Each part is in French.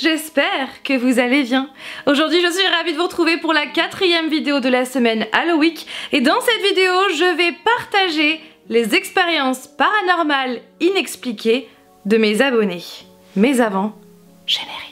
j'espère que vous allez bien. Aujourd'hui je suis ravie de vous retrouver pour la 4e vidéo de la semaine Halloween et dans cette vidéo je vais partager les expériences paranormales inexpliquées de mes abonnés. Mais avant, générique.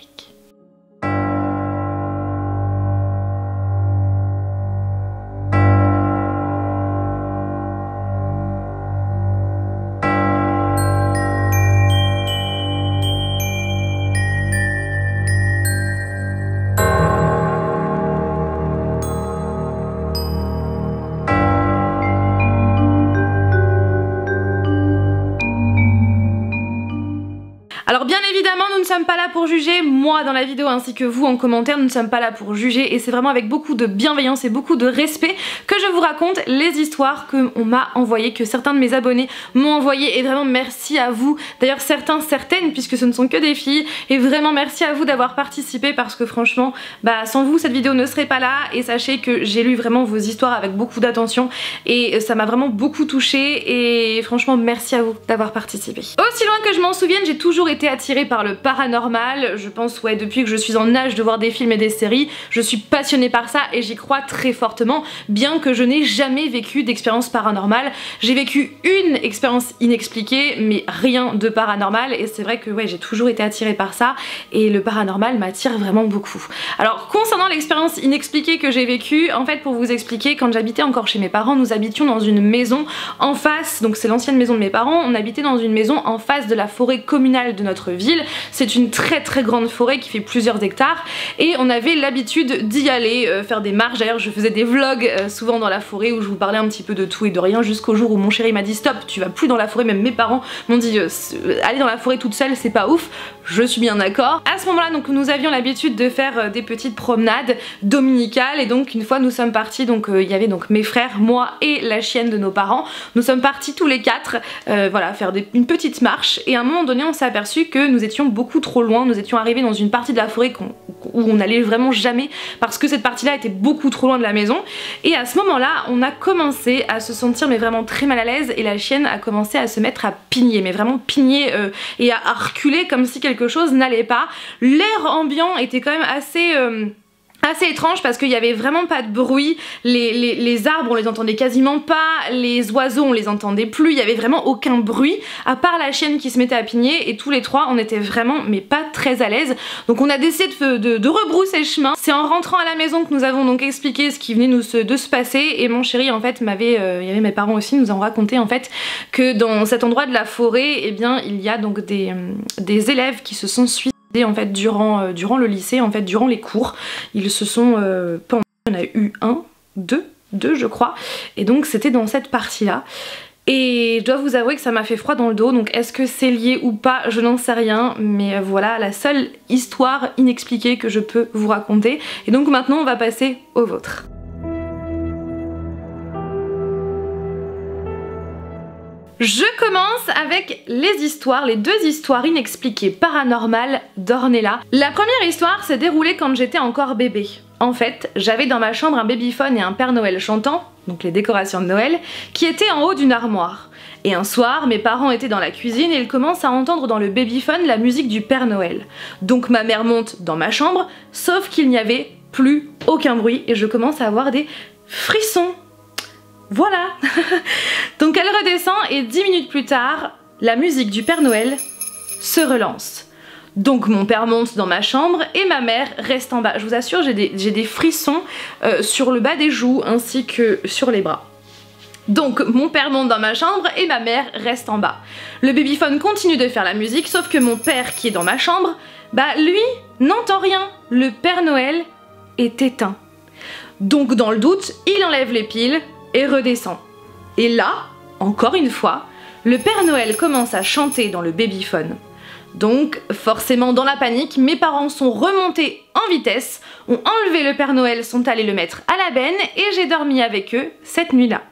Alors bien évidemment nous ne sommes pas là pour juger, moi dans la vidéo ainsi que vous en commentaire, nous ne sommes pas là pour juger et c'est vraiment avec beaucoup de bienveillance et beaucoup de respect que je vous raconte les histoires qu'on m'a envoyées, que certains de mes abonnés m'ont envoyées et vraiment merci à vous, d'ailleurs certaines puisque ce ne sont que des filles et vraiment merci à vous d'avoir participé parce que franchement sans vous cette vidéo ne serait pas là et sachez que j'ai lu vraiment vos histoires avec beaucoup d'attention et ça m'a vraiment beaucoup touchée et franchement merci à vous d'avoir participé. Aussi loin que je m'en souvienne j'ai toujours été attirée par le paranormal, je pense depuis que je suis en âge de voir des films et des séries, je suis passionnée par ça et j'y crois très fortement, bien que je n'ai jamais vécu d'expérience paranormale. J'ai vécu une expérience inexpliquée mais rien de paranormal et c'est vrai que j'ai toujours été attirée par ça et le paranormal m'attire vraiment beaucoup. Alors concernant l'expérience inexpliquée que j'ai vécue, en fait pour vous expliquer, quand j'habitais encore chez mes parents, nous habitions dans une maison en face, donc c'est l'ancienne maison de mes parents, on habitait dans une maison en face de la forêt communale de notre ville. C'est une très grande forêt qui fait plusieurs hectares et on avait l'habitude d'y aller, faire des marches. D'ailleurs je faisais des vlogs souvent dans la forêt où je vous parlais un petit peu de tout et de rien jusqu'au jour où mon chéri m'a dit stop, tu vas plus dans la forêt. Même mes parents m'ont dit aller dans la forêt toute seule c'est pas ouf. Je suis bien d'accord. À ce moment là donc nous avions l'habitude de faire des petites promenades dominicales et donc une fois nous sommes partis, donc il y avait donc mes frères, moi et la chienne de nos parents. Nous sommes partis tous les quatre voilà, faire une petite marche et à un moment donné on s'est aperçu que nous étions beaucoup trop loin, nous étions arrivés dans une partie de la forêt où on n'allait vraiment jamais parce que cette partie là était beaucoup trop loin de la maison et à ce moment là on a commencé à se sentir mais vraiment très mal à l'aise et la chienne a commencé à se mettre à pigner, mais vraiment pigner et à reculer comme si quelque chose n'allait pas. L'air ambiant était quand même assez étrange parce qu'il y avait vraiment pas de bruit, les arbres on les entendait quasiment pas, les oiseaux on les entendait plus, il y avait vraiment aucun bruit à part la chienne qui se mettait à pigner et tous les trois on était vraiment mais pas très à l'aise. Donc on a décidé de rebrousser chemin. C'est en rentrant à la maison que nous avons donc expliqué ce qui venait de se passer et mon chéri en fait il y avait mes parents aussi, nous ont raconté en fait que dans cet endroit de la forêt eh bien il y a donc des élèves qui se sont suicidés en fait durant le lycée, en fait durant les cours. Ils se sont pendus, il y en a eu deux je crois et donc c'était dans cette partie là et je dois vous avouer que ça m'a fait froid dans le dos, donc est-ce que c'est lié ou pas je n'en sais rien mais voilà la seule histoire inexpliquée que je peux vous raconter et donc maintenant on va passer au vôtre. Je commence avec les deux histoires inexpliquées paranormales d'Ornella. La première histoire s'est déroulée quand j'étais encore bébé. En fait, j'avais dans ma chambre un babyphone et un Père Noël chantant, donc les décorations de Noël, qui étaient en haut d'une armoire. Et un soir, mes parents étaient dans la cuisine et ils commencent à entendre dans le babyphone la musique du Père Noël. Donc ma mère monte dans ma chambre, sauf qu'il n'y avait plus aucun bruit et je commence à avoir des frissons. Voilà. Donc elle redescend et 10 minutes plus tard, la musique du Père Noël se relance. Donc mon père monte dans ma chambre et ma mère reste en bas. Je vous assure, j'ai des frissons sur le bas des joues ainsi que sur les bras. Donc mon père monte dans ma chambre et ma mère reste en bas. Le babyphone continue de faire la musique, sauf que mon père qui est dans ma chambre, lui n'entend rien. Le Père Noël est éteint. Donc dans le doute, il enlève les piles et redescend. Et là, encore une fois, le Père Noël commence à chanter dans le babyphone. Donc forcément dans la panique, mes parents sont remontés en vitesse, ont enlevé le Père Noël, sont allés le mettre à la benne et j'ai dormi avec eux cette nuit-là.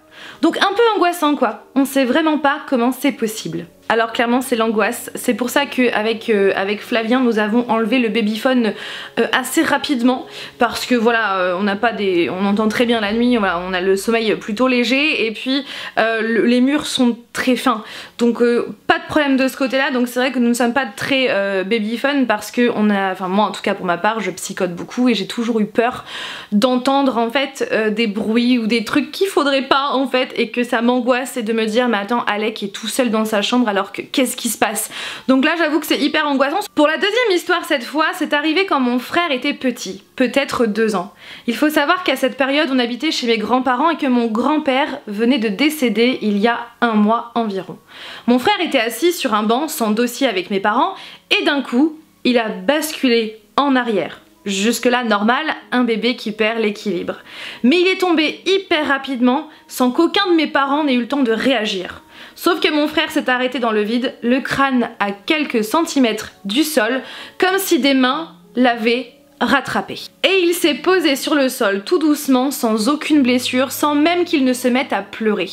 Donc un peu angoissant quoi, on sait vraiment pas comment c'est possible. Alors clairement c'est l'angoisse, c'est pour ça qu'avec avec Flavien nous avons enlevé le babyphone assez rapidement parce que voilà on entend très bien la nuit, voilà, on a le sommeil plutôt léger et puis les murs sont très fins donc pas de problème de ce côté là, donc c'est vrai que nous ne sommes pas très babyphone parce que moi en tout cas pour ma part je psychote beaucoup et j'ai toujours eu peur d'entendre en fait des bruits ou des trucs qu'il faudrait pas en fait et que ça m'angoisse et de me dire mais attends Alec est tout seul dans sa chambre alors que qu'est-ce qui se passe? Donc là j'avoue que c'est hyper angoissant. Pour la deuxième histoire cette fois, c'est arrivé quand mon frère était petit, peut-être 2 ans. Il faut savoir qu'à cette période on habitait chez mes grands-parents et que mon grand-père venait de décéder il y a 1 mois environ. Mon frère était assis sur un banc sans dossier avec mes parents et d'un coup il a basculé en arrière. Jusque-là normal, un bébé qui perd l'équilibre. Mais il est tombé hyper rapidement sans qu'aucun de mes parents n'ait eu le temps de réagir. Sauf que mon frère s'est arrêté dans le vide, le crâne à quelques centimètres du sol, comme si des mains l'avaient rattrapé. Et il s'est posé sur le sol tout doucement, sans aucune blessure, sans même qu'il ne se mette à pleurer.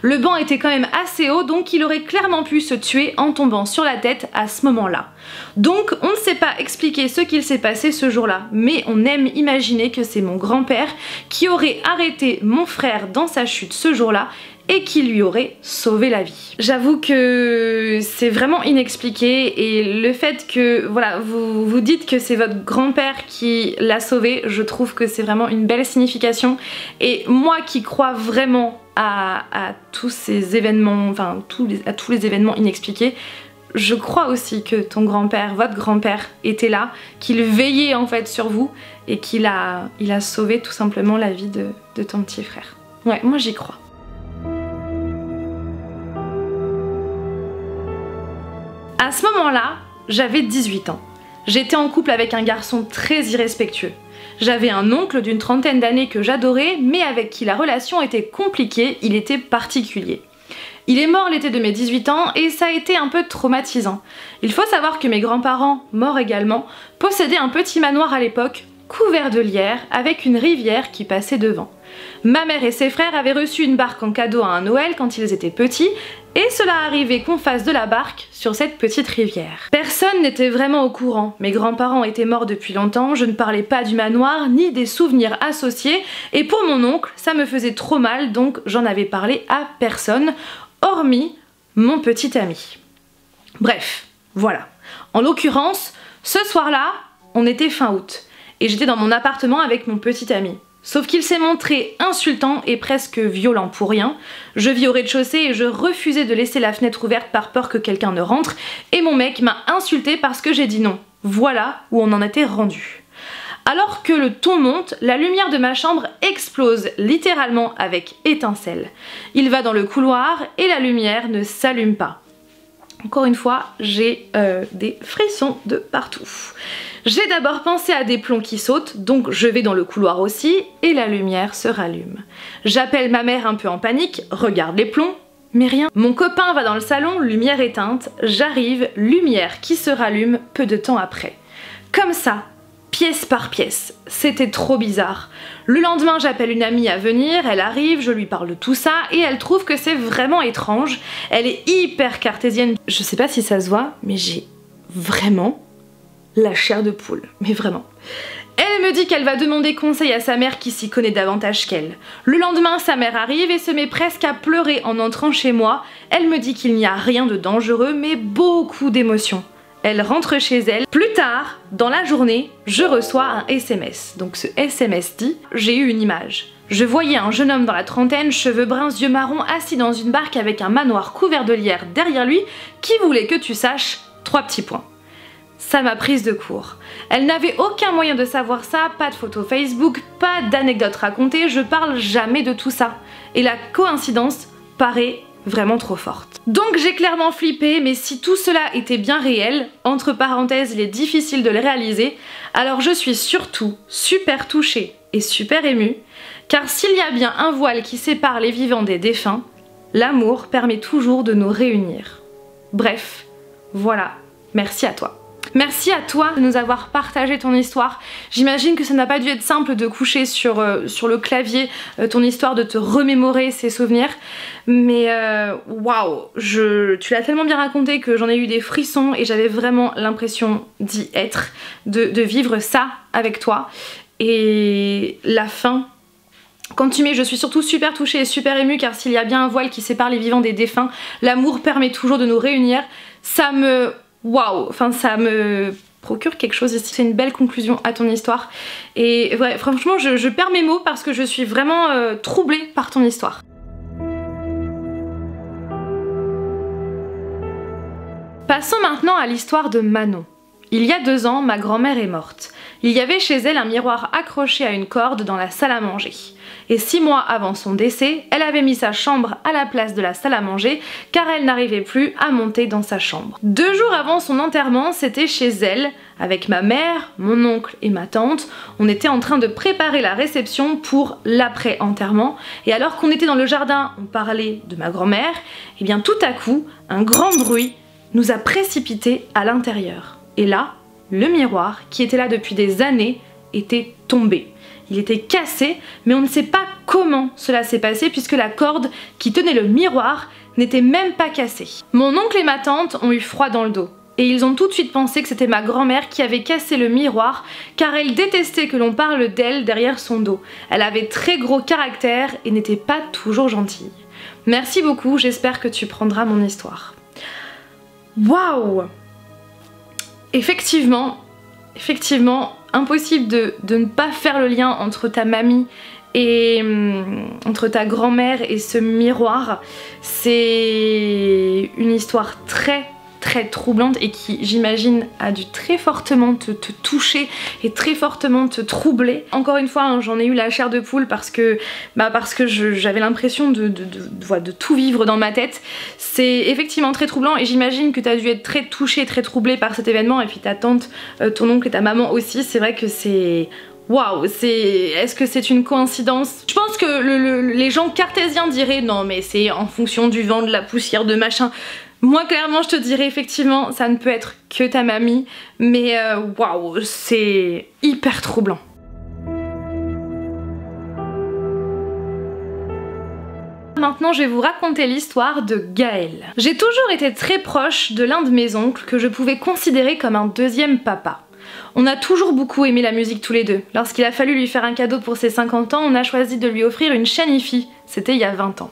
Le banc était quand même assez haut, donc il aurait clairement pu se tuer en tombant sur la tête à ce moment-là. Donc on ne sait pas expliquer ce qu'il s'est passé ce jour-là, mais on aime imaginer que c'est mon grand-père qui aurait arrêté mon frère dans sa chute ce jour-là et qui lui aurait sauvé la vie. J'avoue que c'est vraiment inexpliqué et le fait que voilà vous vous dites que c'est votre grand-père qui l'a sauvé, je trouve que c'est vraiment une belle signification et moi qui crois vraiment à tous ces événements, enfin à tous les événements inexpliqués, je crois aussi que ton grand-père, votre grand-père était là, qu'il veillait en fait sur vous et qu'il a sauvé tout simplement la vie de ton petit frère. Ouais, moi j'y crois. À ce moment-là, j'avais 18 ans. J'étais en couple avec un garçon très irrespectueux. J'avais un oncle d'une 30aine d'années que j'adorais, mais avec qui la relation était compliquée, il était particulier. Il est mort l'été de mes 18 ans et ça a été un peu traumatisant. Il faut savoir que mes grands-parents, morts également, possédaient un petit manoir à l'époque, couvert de lierre, avec une rivière qui passait devant. Ma mère et ses frères avaient reçu une barque en cadeau à un Noël quand ils étaient petits, et cela arrivait qu'on fasse de la barque sur cette petite rivière. Personne n'était vraiment au courant, mes grands-parents étaient morts depuis longtemps, je ne parlais pas du manoir ni des souvenirs associés, et pour mon oncle, ça me faisait trop mal, donc j'en avais parlé à personne, hormis mon petit ami. Bref, voilà. En l'occurrence, ce soir-là, on était fin août, et j'étais dans mon appartement avec mon petit ami. Sauf qu'il s'est montré insultant et presque violent pour rien. Je vis au rez-de-chaussée et je refusais de laisser la fenêtre ouverte par peur que quelqu'un ne rentre, et mon mec m'a insulté parce que j'ai dit non. Voilà où on en était rendu. Alors que le ton monte, la lumière de ma chambre explose littéralement avec étincelle. Il va dans le couloir et la lumière ne s'allume pas. Encore une fois, j'ai des frissons de partout. J'ai d'abord pensé à des plombs qui sautent, donc je vais dans le couloir aussi, et la lumière se rallume. J'appelle ma mère un peu en panique, regarde les plombs, mais rien. Mon copain va dans le salon, lumière éteinte, j'arrive, lumière qui se rallume peu de temps après. Comme ça, pièce par pièce, c'était trop bizarre. Le lendemain, j'appelle une amie à venir, elle arrive, je lui parle de tout ça, et elle trouve que c'est vraiment étrange. Elle est hyper cartésienne, je sais pas si ça se voit, mais j'ai vraiment la chair de poule, mais vraiment. Elle me dit qu'elle va demander conseil à sa mère qui s'y connaît davantage qu'elle. Le lendemain, sa mère arrive et se met presque à pleurer en entrant chez moi. Elle me dit qu'il n'y a rien de dangereux, mais beaucoup d'émotions. Elle rentre chez elle. Plus tard, dans la journée, je reçois un SMS. Donc ce SMS dit « J'ai eu une image ». Je voyais un jeune homme dans la trentaine, cheveux bruns, yeux marrons, assis dans une barque avec un manoir couvert de lierre derrière lui, qui voulait que tu saches 3 petits points. Ça m'a prise de court. Elle n'avait aucun moyen de savoir ça, pas de photo Facebook, pas d'anecdotes racontées, je parle jamais de tout ça. Et la coïncidence paraît vraiment trop forte. Donc j'ai clairement flippé, mais si tout cela était bien réel, entre parenthèses il est difficile de le réaliser, alors je suis surtout super touchée et super émue, car s'il y a bien un voile qui sépare les vivants des défunts, l'amour permet toujours de nous réunir. Bref, voilà, merci à toi. Merci à toi de nous avoir partagé ton histoire. J'imagine que ça n'a pas dû être simple de coucher sur le clavier ton histoire, de te remémorer ces souvenirs. Mais waouh, tu l'as tellement bien raconté que j'en ai eu des frissons et j'avais vraiment l'impression d'y être, de vivre ça avec toi. Et la fin, quand tu mets, je suis surtout super touchée et super émue car s'il y a bien un voile qui sépare les vivants des défunts, l'amour permet toujours de nous réunir. Ça me... waouh, enfin ça me procure quelque chose ici. C'est une belle conclusion à ton histoire. Et ouais, franchement, je perds mes mots parce que je suis vraiment troublée par ton histoire. Passons maintenant à l'histoire de Manon. Il y a 2 ans, ma grand-mère est morte. Il y avait chez elle un miroir accroché à une corde dans la salle à manger. Et 6 mois avant son décès, elle avait mis sa chambre à la place de la salle à manger car elle n'arrivait plus à monter dans sa chambre. 2 jours avant son enterrement, c'était chez elle, avec ma mère, mon oncle et ma tante. On était en train de préparer la réception pour l'après-enterrement. Et alors qu'on était dans le jardin, on parlait de ma grand-mère, et bien tout à coup, un grand bruit nous a précipités à l'intérieur. Et là, le miroir, qui était là depuis des années, était tombé. Il était cassé, mais on ne sait pas comment cela s'est passé puisque la corde qui tenait le miroir n'était même pas cassée. Mon oncle et ma tante ont eu froid dans le dos. Et ils ont tout de suite pensé que c'était ma grand-mère qui avait cassé le miroir car elle détestait que l'on parle d'elle derrière son dos. Elle avait très gros caractère et n'était pas toujours gentille. Merci beaucoup, j'espère que tu prendras mon histoire. Waouh! Effectivement, impossible de ne pas faire le lien entre ta mamie et entre ta grand-mère et ce miroir. C'est une histoire très troublante et qui, j'imagine, a dû très fortement te toucher et très fortement te troubler. Encore une fois, hein, j'en ai eu la chair de poule parce que j'avais l'impression de tout vivre dans ma tête. C'est effectivement très troublant et j'imagine que tu as dû être très touchée, très troublée par cet événement et puis ta tante, ton oncle et ta maman aussi. C'est vrai que c'est... waouh, est-ce que c'est une coïncidence? Je pense que les gens cartésiens diraient non mais c'est en fonction du vent, de la poussière, de machin. Moi clairement je te dirais effectivement ça ne peut être que ta mamie, mais waouh, c'est hyper troublant. Maintenant je vais vous raconter l'histoire de Gaël. J'ai toujours été très proche de l'un de mes oncles que je pouvais considérer comme un deuxième papa. On a toujours beaucoup aimé la musique tous les deux. Lorsqu'il a fallu lui faire un cadeau pour ses 50 ans, on a choisi de lui offrir une chaîne hi-fi. C'était il y a 20 ans.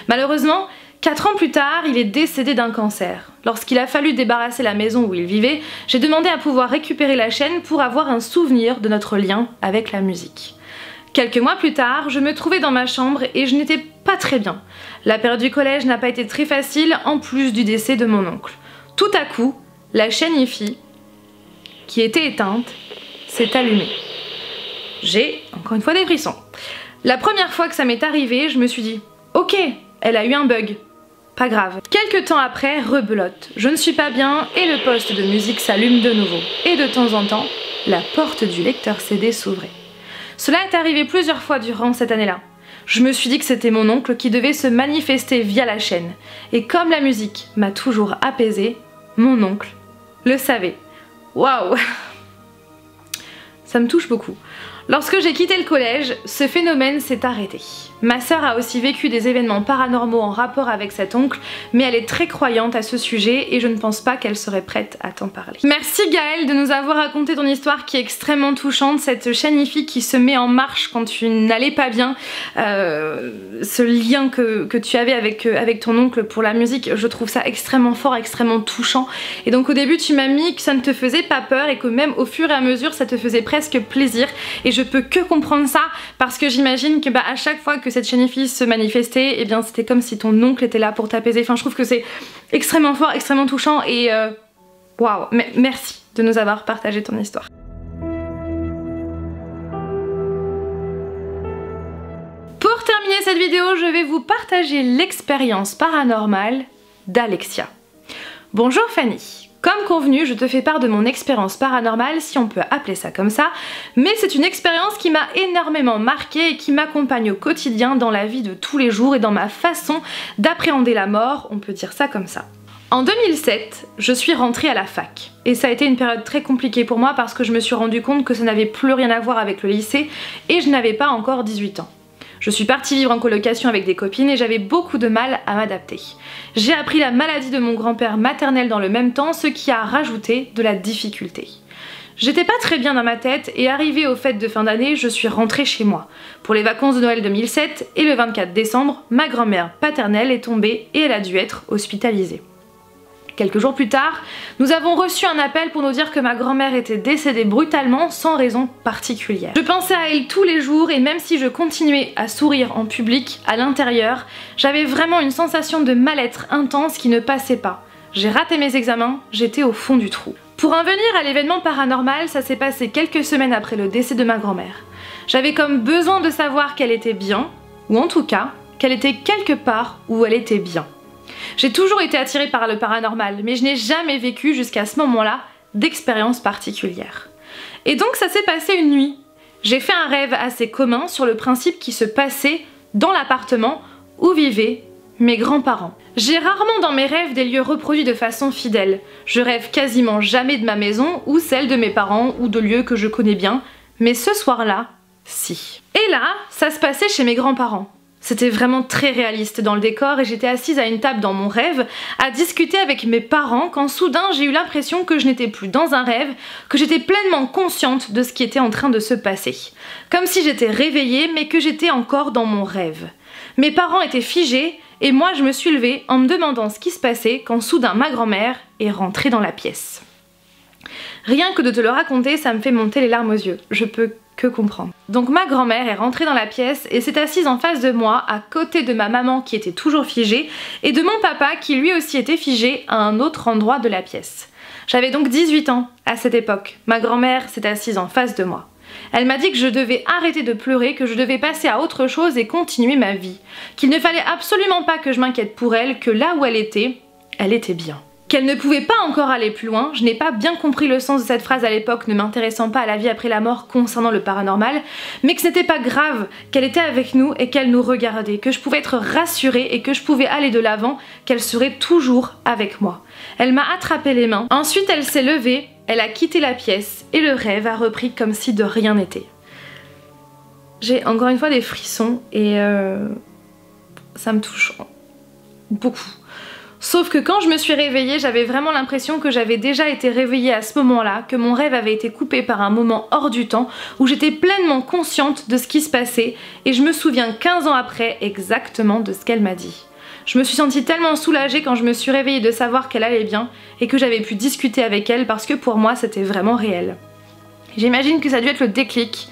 Malheureusement, 4 ans plus tard, il est décédé d'un cancer. Lorsqu'il a fallu débarrasser la maison où il vivait, j'ai demandé à pouvoir récupérer la chaîne pour avoir un souvenir de notre lien avec la musique. Quelques mois plus tard, je me trouvais dans ma chambre et je n'étais pas très bien. La période du collège n'a pas été très facile en plus du décès de mon oncle. Tout à coup, la chaîne hi-fi, qui était éteinte, s'est allumée. J'ai encore une fois des frissons. La première fois que ça m'est arrivé, je me suis dit « Ok, elle a eu un bug. Pas grave. » Quelques temps après, rebelote. Je ne suis pas bien et le poste de musique s'allume de nouveau. Et de temps en temps, la porte du lecteur CD s'ouvrait. Cela est arrivé plusieurs fois durant cette année-là. Je me suis dit que c'était mon oncle qui devait se manifester via la chaîne. Et comme la musique m'a toujours apaisée, mon oncle le savait. Waouh! Ça me touche beaucoup. Lorsque j'ai quitté le collège, ce phénomène s'est arrêté. Ma sœur a aussi vécu des événements paranormaux en rapport avec cet oncle, mais elle est très croyante à ce sujet et je ne pense pas qu'elle serait prête à t'en parler. Merci Gaël de nous avoir raconté ton histoire qui est extrêmement touchante, cette chaîne hi-fi qui se met en marche quand tu n'allais pas bien, ce lien que tu avais avec ton oncle pour la musique, je trouve ça extrêmement fort, extrêmement touchant. Et donc au début tu m'as mis que ça ne te faisait pas peur et que même au fur et à mesure ça te faisait presque plaisir et je peux que comprendre ça parce que j'imagine que à chaque fois que cette chaîne hi-fi se manifestait, et bien c'était comme si ton oncle était là pour t'apaiser. Enfin je trouve que c'est extrêmement fort, extrêmement touchant et waouh, merci de nous avoir partagé ton histoire. Pour terminer cette vidéo, je vais vous partager l'expérience paranormale d'Alexia. Bonjour Fanny. Comme convenu, je te fais part de mon expérience paranormale, si on peut appeler ça comme ça, mais c'est une expérience qui m'a énormément marquée et qui m'accompagne au quotidien dans la vie de tous les jours et dans ma façon d'appréhender la mort, on peut dire ça comme ça. En 2007, je suis rentrée à la fac. Et ça a été une période très compliquée pour moi parce que je me suis rendu compte que ça n'avait plus rien à voir avec le lycée et je n'avais pas encore 18 ans. Je suis partie vivre en colocation avec des copines et j'avais beaucoup de mal à m'adapter. J'ai appris la maladie de mon grand-père maternel dans le même temps, ce qui a rajouté de la difficulté. J'étais pas très bien dans ma tête et arrivée aux fêtes de fin d'année, je suis rentrée chez moi. Pour les vacances de Noël 2007 et le 24 décembre, ma grand-mère paternelle est tombée et elle a dû être hospitalisée. Quelques jours plus tard, nous avons reçu un appel pour nous dire que ma grand-mère était décédée brutalement sans raison particulière. Je pensais à elle tous les jours et même si je continuais à sourire en public, à l'intérieur, j'avais vraiment une sensation de mal-être intense qui ne passait pas. J'ai raté mes examens, j'étais au fond du trou. Pour en venir à l'événement paranormal, ça s'est passé quelques semaines après le décès de ma grand-mère. J'avais comme besoin de savoir qu'elle était bien, ou en tout cas, qu'elle était quelque part où elle était bien. J'ai toujours été attirée par le paranormal, mais je n'ai jamais vécu jusqu'à ce moment-là d'expérience particulière. Et donc ça s'est passé une nuit. J'ai fait un rêve assez commun sur le principe qui se passait dans l'appartement où vivaient mes grands-parents. J'ai rarement dans mes rêves des lieux reproduits de façon fidèle. Je rêve quasiment jamais de ma maison ou celle de mes parents ou de lieux que je connais bien, mais ce soir-là, si. Et là, ça se passait chez mes grands-parents. C'était vraiment très réaliste dans le décor et j'étais assise à une table dans mon rêve à discuter avec mes parents quand soudain j'ai eu l'impression que je n'étais plus dans un rêve, que j'étais pleinement consciente de ce qui était en train de se passer. Comme si j'étais réveillée mais que j'étais encore dans mon rêve. Mes parents étaient figés et moi je me suis levée en me demandant ce qui se passait quand soudain ma grand-mère est rentrée dans la pièce. Rien que de te le raconter, ça me fait monter les larmes aux yeux. Je peux que comprendre. Donc ma grand-mère est rentrée dans la pièce et s'est assise en face de moi, à côté de ma maman qui était toujours figée et de mon papa qui lui aussi était figé à un autre endroit de la pièce. J'avais donc 18 ans à cette époque. Ma grand-mère s'est assise en face de moi. Elle m'a dit que je devais arrêter de pleurer, que je devais passer à autre chose et continuer ma vie. Qu'il ne fallait absolument pas que je m'inquiète pour elle, que là où elle était bien. Qu'elle ne pouvait pas encore aller plus loin, je n'ai pas bien compris le sens de cette phrase à l'époque ne m'intéressant pas à la vie après la mort concernant le paranormal, mais que ce n'était pas grave, qu'elle était avec nous et qu'elle nous regardait, que je pouvais être rassurée et que je pouvais aller de l'avant, qu'elle serait toujours avec moi. Elle m'a attrapé les mains, ensuite elle s'est levée, elle a quitté la pièce et le rêve a repris comme si de rien n'était. J'ai encore une fois des frissons et ça me touche beaucoup. Sauf que quand je me suis réveillée, j'avais vraiment l'impression que j'avais déjà été réveillée à ce moment-là, que mon rêve avait été coupé par un moment hors du temps où j'étais pleinement consciente de ce qui se passait et je me souviens 15 ans après exactement de ce qu'elle m'a dit. Je me suis sentie tellement soulagée quand je me suis réveillée de savoir qu'elle allait bien et que j'avais pu discuter avec elle parce que pour moi c'était vraiment réel. J'imagine que ça a dû être le déclic,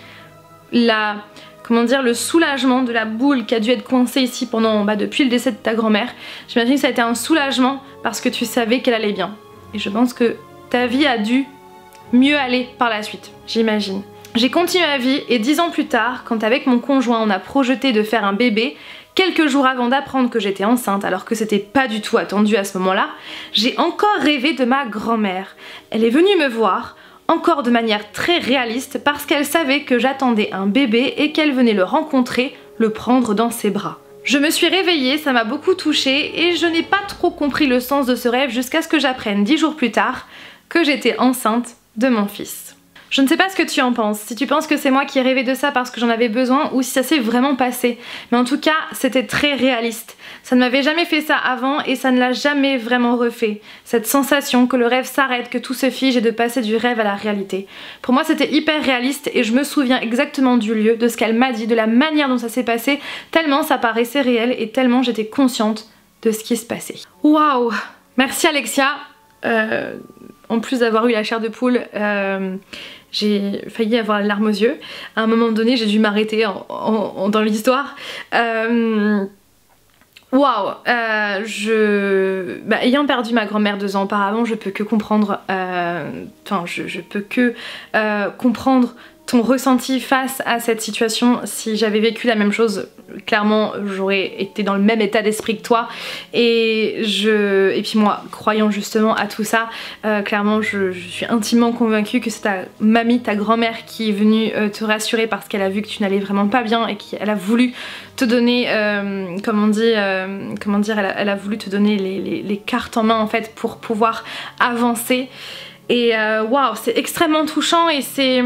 le soulagement de la boule qui a dû être coincée ici depuis le décès de ta grand-mère. J'imagine que ça a été un soulagement parce que tu savais qu'elle allait bien. Et je pense que ta vie a dû mieux aller par la suite, j'imagine. J'ai continué ma vie et 10 ans plus tard, quand avec mon conjoint on a projeté de faire un bébé, quelques jours avant d'apprendre que j'étais enceinte alors que c'était pas du tout attendu à ce moment-là, j'ai encore rêvé de ma grand-mère. Elle est venue me voir, encore de manière très réaliste parce qu'elle savait que j'attendais un bébé et qu'elle venait le rencontrer, le prendre dans ses bras. Je me suis réveillée, ça m'a beaucoup touchée et je n'ai pas trop compris le sens de ce rêve jusqu'à ce que j'apprenne 10 jours plus tard que j'étais enceinte de mon fils. Je ne sais pas ce que tu en penses, si tu penses que c'est moi qui ai rêvé de ça parce que j'en avais besoin ou si ça s'est vraiment passé. Mais en tout cas, c'était très réaliste. Ça ne m'avait jamais fait ça avant et ça ne l'a jamais vraiment refait. Cette sensation que le rêve s'arrête, que tout se fige et de passer du rêve à la réalité. Pour moi, c'était hyper réaliste et je me souviens exactement du lieu, de ce qu'elle m'a dit, de la manière dont ça s'est passé, tellement ça paraissait réel et tellement j'étais consciente de ce qui se passait. Waouh! Merci Alexia. En plus d'avoir eu la chair de poule, j'ai failli avoir les larmes aux yeux. À un moment donné, j'ai dû m'arrêter dans l'histoire. Waouh, ayant perdu ma grand-mère 2 ans auparavant, je peux que comprendre, comprendre ton ressenti face à cette situation. Si j'avais vécu la même chose, clairement j'aurais été dans le même état d'esprit que toi, et puis moi, croyant justement à tout ça, clairement je suis intimement convaincue que c'est ta mamie, ta grand-mère qui est venue te rassurer parce qu'elle a vu que tu n'allais vraiment pas bien et qu'elle a voulu te donner, comment dire, elle a voulu te donner les cartes en main en fait pour pouvoir avancer. Et waouh, c'est extrêmement touchant, et c'est...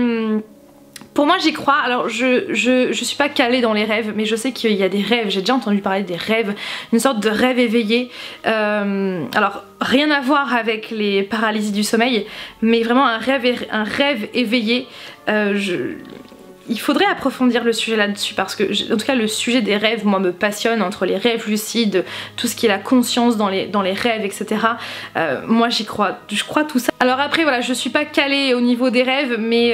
Pour moi j'y crois. Alors je suis pas calée dans les rêves, mais je sais qu'il y a des rêves, j'ai déjà entendu parler des rêves, une sorte de rêve éveillé. Alors rien à voir avec les paralysies du sommeil, mais vraiment un rêve éveillé. Il faudrait approfondir le sujet là-dessus, parce que en tout cas le sujet des rêves moi me passionne, entre les rêves lucides, tout ce qui est la conscience dans les rêves, etc. Moi j'y crois, je crois tout ça. Alors après voilà, je suis pas calée au niveau des rêves, mais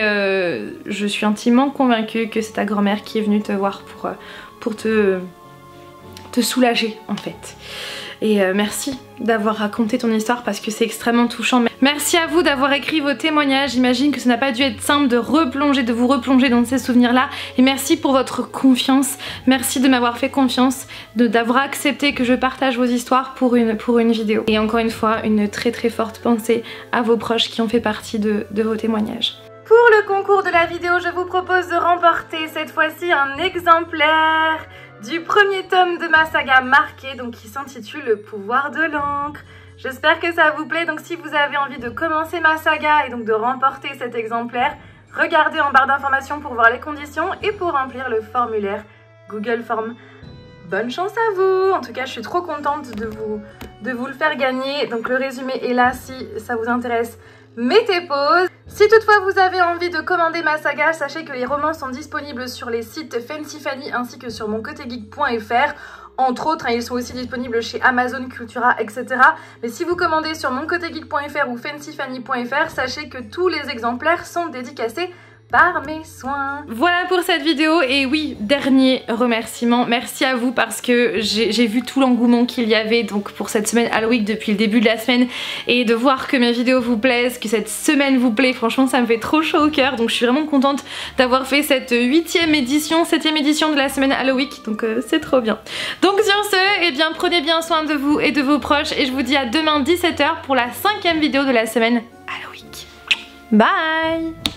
je suis intimement convaincue que c'est ta grand-mère qui est venue te voir pour te soulager en fait. Et merci d'avoir raconté ton histoire parce que c'est extrêmement touchant. Merci à vous d'avoir écrit vos témoignages. J'imagine que ça n'a pas dû être simple de vous replonger dans ces souvenirs là. Et merci pour votre confiance. Merci de m'avoir fait confiance, d'avoir accepté que je partage vos histoires pour une vidéo. Et encore une fois, une très très forte pensée à vos proches qui ont fait partie de vos témoignages. Pour le concours de la vidéo, je vous propose de remporter cette fois-ci un exemplaire du premier tome de ma saga marquée, donc qui s'intitule Le pouvoir de l'encre. J'espère que ça vous plaît, donc si vous avez envie de commencer ma saga et donc de remporter cet exemplaire, regardez en barre d'informations pour voir les conditions et pour remplir le formulaire Google Form. Bonne chance à vous! En tout cas, je suis trop contente de vous le faire gagner. Donc le résumé est là, si ça vous intéresse, mettez pause. Si toutefois vous avez envie de commander ma saga, sachez que les romans sont disponibles sur les sites Fancy Fanny ainsi que sur moncotegeek.fr. Entre autres, ils sont aussi disponibles chez Amazon, Cultura, etc. Mais si vous commandez sur moncotegeek.fr ou fancyfanny.fr, sachez que tous les exemplaires sont dédicacés par mes soins. Voilà pour cette vidéo, et oui, dernier remerciement, merci à vous parce que j'ai vu tout l'engouement qu'il y avait donc pour cette semaine Halloween depuis le début de la semaine, et de voir que mes vidéos vous plaisent, que cette semaine vous plaît, franchement ça me fait trop chaud au cœur. Donc je suis vraiment contente d'avoir fait cette 7ème édition de la semaine Halloween, donc c'est trop bien. Donc sur ce, eh bien prenez bien soin de vous et de vos proches, et je vous dis à demain 17 h pour la 5ème vidéo de la semaine Halloween. Bye.